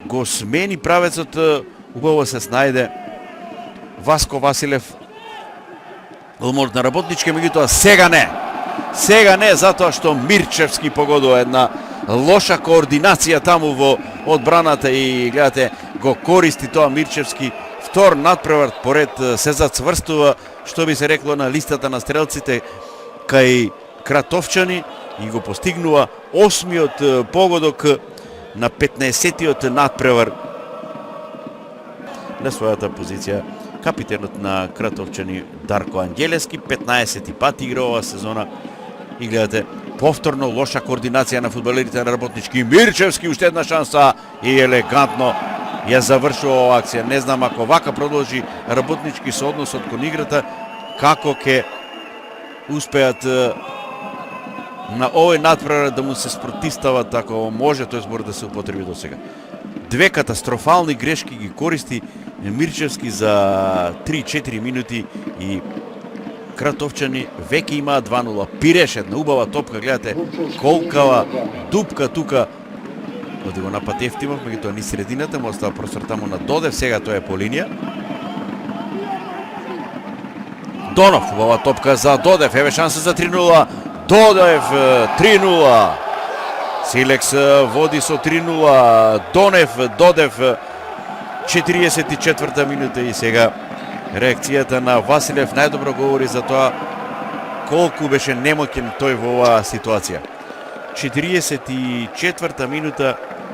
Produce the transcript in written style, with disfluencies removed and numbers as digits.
го смени правецот, убаво се снајде Васко Василев, голморот на Работнички, меѓутоа сега не, затоа што Мирчевски погодува една лоша координација таму во одбраната и гледате го користи тоа Мирчевски. Втор надпревар поред се зацврстува, што би се рекло на листата на стрелците кај Кратовчани и го постигнува 8-миот погодок на 15-тиот надпревар на својата позиција. Капитенот на Кратовчани Дарко Ангелески 15 пат игра оваа сезона и гледате повторно лоша координација на фудбалерите на Работнички. Мирчевски уште една шанса и елегантно ја завршува оваа акција. Не знам ако вака продолжи Работнички со односот кон играта, како ќе успеат на овој надпревар да му се спротивстават ако може тој збор да се употреби до сега. Две катастрофални грешки ги користи Мирчевски за 3-4 минути и Кратовчани веќе имаат 2-0. Пиреш една убава топка, гледате колкава дупка тука. Оди го напад Ефтимов, меѓутоа ни средината, му остава простор таму на Додев, сега тој е по линија. Донов, убава топка за Додев, еве шанса за 3-0. Додев 3-0. Силекс води со 3-0. Додев 44-та минута и сега реакцијата на Василев најдобро говори за тоа колку беше немоќен тој во оваа ситуација. 44-та минута